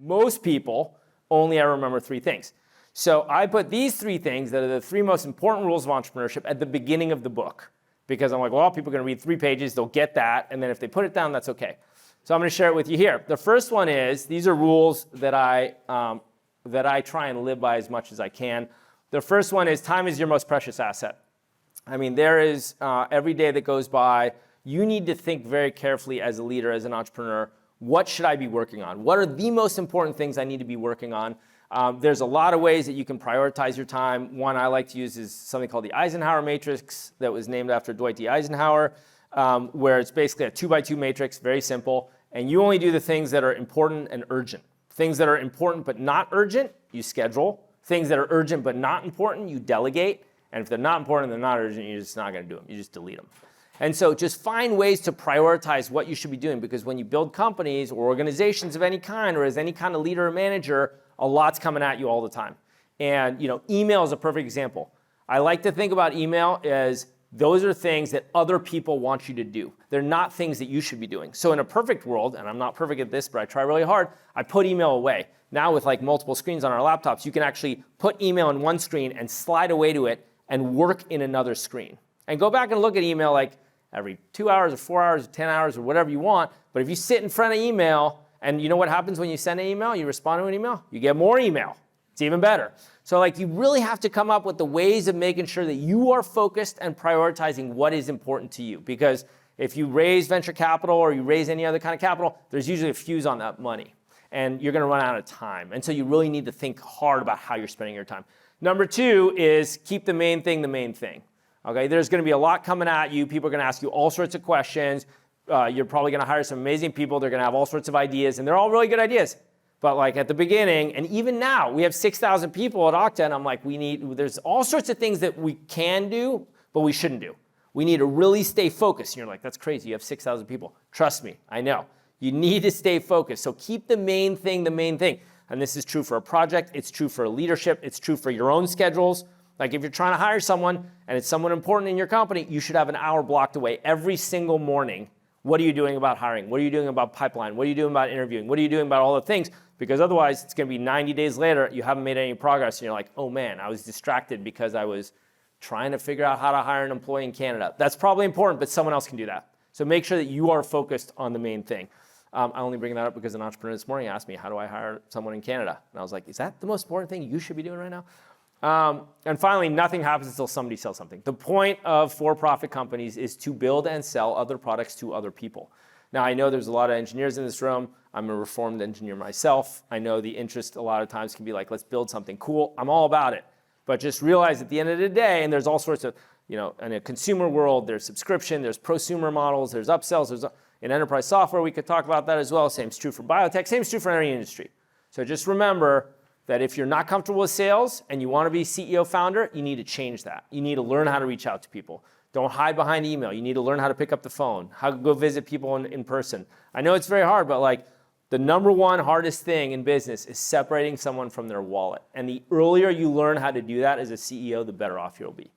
Most people only ever remember 3 things. So I put these 3 things that are the 3 most important rules of entrepreneurship at the beginning of the book. Because I'm like, well, people are going to read 3 pages, they'll get that, and then if they put it down, that's okay. So I'm going to share it with you here. The first one is, these are rules that I try and live by as much as I can. The first one is, time is your most precious asset. I mean, there is, every day that goes by, you need to think very carefully as a leader, as an entrepreneur, what should I be working on? What are the most important things I need to be working on? There's a lot of ways that you can prioritize your time. One I like to use is something called the Eisenhower matrix that was named after Dwight D. Eisenhower, where it's basically a 2x2 matrix, very simple, and you only do the things that are important and urgent. Things that are important but not urgent, you schedule. Things that are urgent but not important, you delegate. And if they're not important and they're not urgent, you're just not going to do them. You just delete them. And so just find ways to prioritize what you should be doing, because when you build companies or organizations of any kind, or as any kind of leader or manager, a lot's coming at you all the time. And email is a perfect example. I like to think about email as those are things that other people want you to do. They're not things that you should be doing. So in a perfect world, and I'm not perfect at this, but I try really hard, I put email away. Now with like multiple screens on our laptops, you can actually put email on one screen and slide away to it and work in another screen. And go back and look at email like every 2 hours or 4 hours or 10 hours or whatever you want. But if you sit in front of email, and you know what happens when you send an email? You respond to an email, you get more email. It's even better. So like you really have to come up with the ways of making sure that you are focused and prioritizing what is important to you. Because if you raise venture capital or you raise any other kind of capital, there's usually a fuse on that money. And you're going to run out of time. And so you really need to think hard about how you're spending your time. Number 2 is keep the main thing the main thing. Okay, there's going to be a lot coming at you. People are going to ask you all sorts of questions. You're probably going to hire some amazing people. They're going to have all sorts of ideas, and they're all really good ideas. But like at the beginning, and even now, we have 6,000 people at Okta, and I'm like, there's all sorts of things that we can do, but we shouldn't do. We need to really stay focused. And you're like, that's crazy. You have 6,000 people. Trust me, I know. You need to stay focused. So keep the main thing the main thing. And this is true for a project. It's true for leadership. It's true for your own schedules. Like if you're trying to hire someone and it's someone important in your company, you should have an hour blocked away every single morning. What are you doing about hiring? What are you doing about pipeline? What are you doing about interviewing? What are you doing about all the things? Because otherwise it's going to be 90 days later, you haven't made any progress and you're like, oh man, I was distracted because I was trying to figure out how to hire an employee in Canada. That's probably important, but someone else can do that. So make sure that you are focused on the main thing. I only bring that up because an entrepreneur this morning asked me, how do I hire someone in Canada? And I was like, is that the most important thing you should be doing right now? And finally, nothing happens until somebody sells something. The point of for-profit companies is to build and sell other products to other people. Now, I know there's a lot of engineers in this room. I'm a reformed engineer myself. I know the interest a lot of times can be like, let's build something cool. I'm all about it. But just realize at the end of the day, and there's all sorts of, in a consumer world, there's subscription, there's prosumer models, there's upsells, in enterprise software, we could talk about that as well. Same is true for biotech, same is true for any industry. So just remember that if you're not comfortable with sales and you want to be CEO founder, you need to change that. You need to learn how to reach out to people. Don't hide behind email. You need to learn how to pick up the phone, how to go visit people in person. I know it's very hard, but like the number one hardest thing in business is separating someone from their wallet. And the earlier you learn how to do that as a CEO, the better off you'll be.